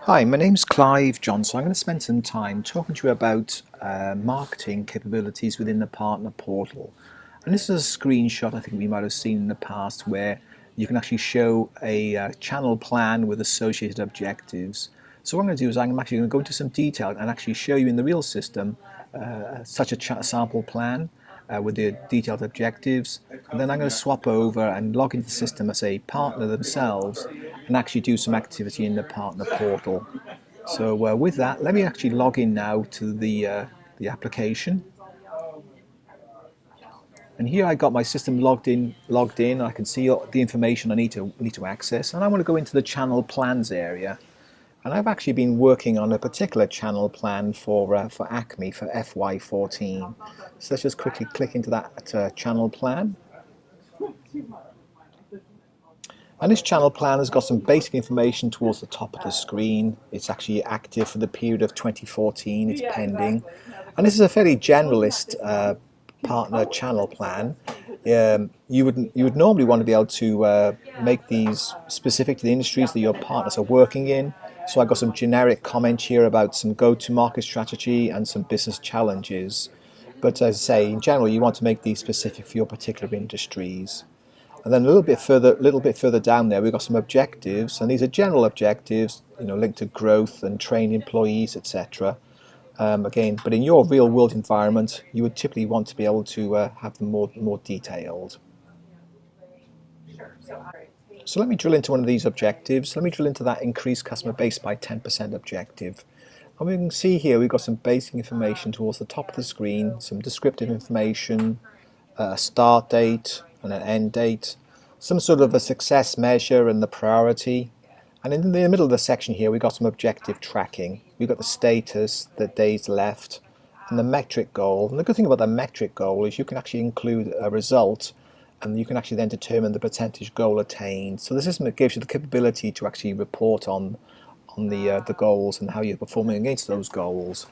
Hi, my name's Clive Johnson. I'm going to spend some time talking to you about marketing capabilities within the partner portal. And this is a screenshot I think we might have seen in the past where you can actually show a channel plan with associated objectives. So what I'm going to do is I'm actually going to go into some detail and actually show you in the real system such a sample plan with the detailed objectives, and then I'm going to swap over and log into the system as a partner themselves and actually do some activity in the partner portal. So with that, let me actually log in now to the application. And here I got my system logged in. I can see all the information I need to access, and I want to go into the channel plans area. And I've actually been working on a particular channel plan for Acme for FY14. So let's just quickly click into that channel plan. And this channel plan has got some basic information towards the top of the screen. It's actually active for the period of 2014. It's pending. And this is a fairly generalist partner channel plan. You would normally want to be able to make these specific to the industries that your partners are working in. So I've got some generic comments here about some go-to-market strategy and some business challenges. But as I say, in general, you want to make these specific for your particular industries. And then a little bit further down there, we've got some objectives, and these are general objectives, linked to growth and train employees, etc. Again, but in your real-world environment, you would typically want to be able to have them more detailed. So let me drill into one of these objectives. Let me drill into that increase customer base by 10% objective. And we can see here we've got some basic information towards the top of the screen, some descriptive information, a start date and an end date, some sort of a success measure and the priority. And in the middle of the section here we've got some objective tracking. We've got the status, the days left, and the metric goal. And the good thing about the metric goal is you can actually include a result, and you can actually then determine the percentage goal attained. So the system gives you the capability to actually report on the goals and how you're performing against those goals.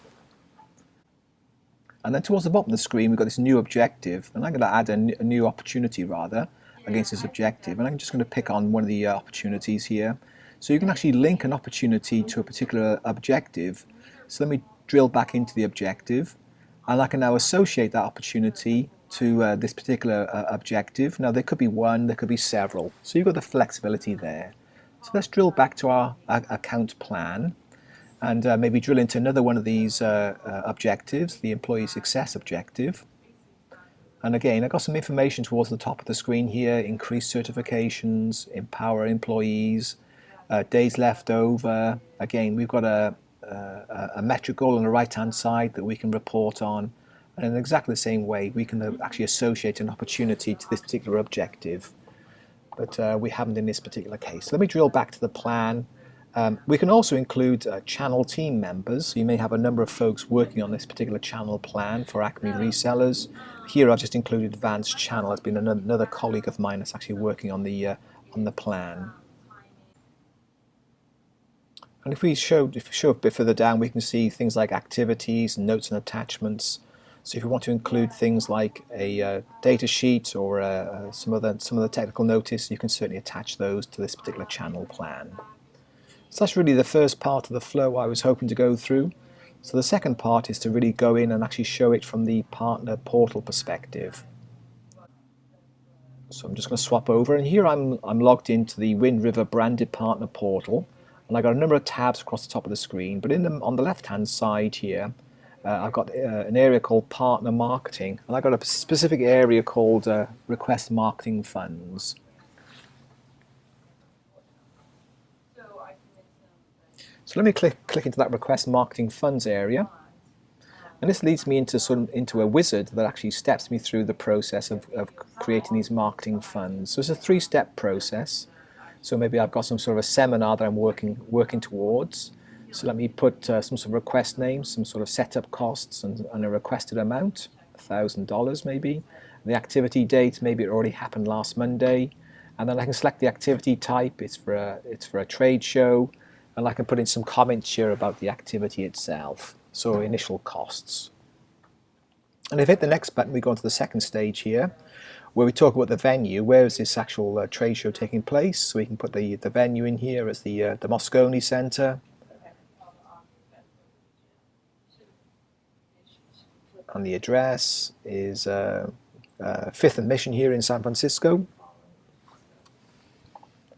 And then towards the bottom of the screen we've got this new objective, and I'm going to add a new opportunity rather against this objective, and I'm just going to pick on one of the opportunities here. So you can actually link an opportunity to a particular objective. So let me drill back into the objective, and I can now associate that opportunity to this particular objective. Now there could be one, there could be several, so you've got the flexibility there. So let's drill back to our account plan and maybe drill into another one of these objectives, the employee success objective. And again, I've got some information towards the top of the screen here: increase certifications, empower employees, days left over. Again, we've got a metric goal on the right hand side that we can report on, and in exactly the same way we can actually associate an opportunity to this particular objective, but we haven't in this particular case. Let me drill back to the plan. We can also include channel team members. So you may have a number of folks working on this particular channel plan for Acme resellers. Here I've just included Advanced Channel. It's been another colleague of mine that's actually working on the plan. And if we show a bit further down, we can see things like activities, notes and attachments. So if you want to include things like a data sheet or some other technical notice, you can certainly attach those to this particular channel plan. So that's really the first part of the flow I was hoping to go through. So the second part is to really go in and actually show it from the partner portal perspective. So I'm just going to swap over, and here I'm logged into the Wind River branded partner portal, and I've got a number of tabs across the top of the screen. But on the left hand side here, I've got an area called Partner Marketing, and I've got a specific area called Request Marketing Funds. So let me click into that Request Marketing Funds area, and this leads me into a wizard that actually steps me through the process of creating these marketing funds. So it's a three-step process. So maybe I've got some sort of a seminar that I'm working towards. So let me put some sort of request name, some sort of setup costs, and a requested amount, $1,000 maybe. The activity date, maybe it already happened last Monday, and then I can select the activity type. It's for a trade show, and I can put in some comments here about the activity itself. So initial costs. And if I hit the next button, we go on to the second stage here, where we talk about the venue. Where is this actual trade show taking place? So we can put the venue in here as the Moscone Center. And the address is 5th and Mission here in San Francisco.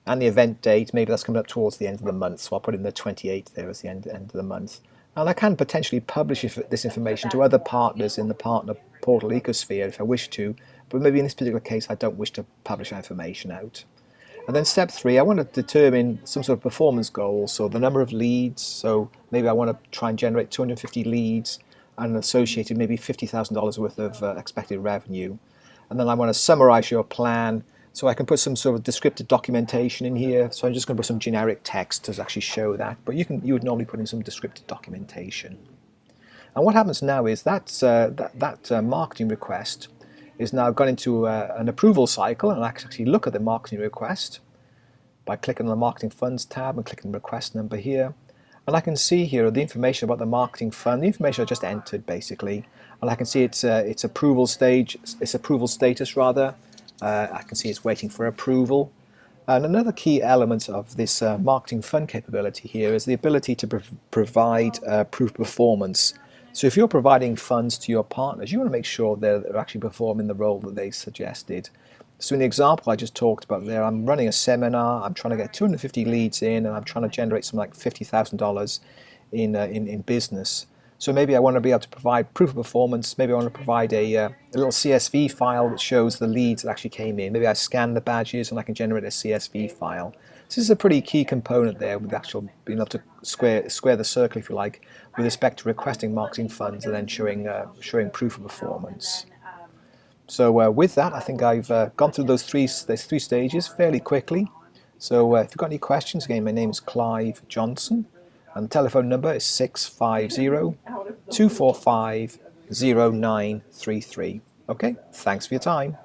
And the event date, maybe that's coming up towards the end of the month, so I'll put in the 28th there as the end of the month. And I can potentially publish this information to other partners in the partner portal ecosphere if I wish to, but maybe in this particular case I don't wish to publish that information out. And then step 3, I want to determine some sort of performance goal, so the number of leads. So maybe I want to try and generate 250 leads and associated maybe $50,000 worth of expected revenue. And then I want to summarize your plan, so I can put some sort of descriptive documentation in here. So I'm just going to put some generic text to actually show that, but you would normally put in some descriptive documentation. And what happens now is that marketing request is now gone into an approval cycle, and I can actually look at the marketing request by clicking on the Marketing Funds tab and clicking the request number here. And I can see here the information about the marketing fund, the information I just entered basically, and I can see its approval status rather. I can see it's waiting for approval. And another key element of this marketing fund capability here is the ability to provide proof of performance. So if you're providing funds to your partners, you want to make sure they're actually performing the role that they suggested. So in the example I just talked about there, I'm running a seminar, I'm trying to get 250 leads in, and I'm trying to generate something like $50,000 in business. So maybe I want to be able to provide proof of performance. Maybe I want to provide a little CSV file that shows the leads that actually came in. Maybe I scan the badges and I can generate a CSV file. So this is a pretty key component there, with actual being able to square the circle, if you like, with respect to requesting marketing funds and then showing proof of performance. So with that, I think I've gone through those three stages fairly quickly. So if you've got any questions, again, my name is Clive Johnson. And the telephone number is 650-245-0933. Okay, thanks for your time.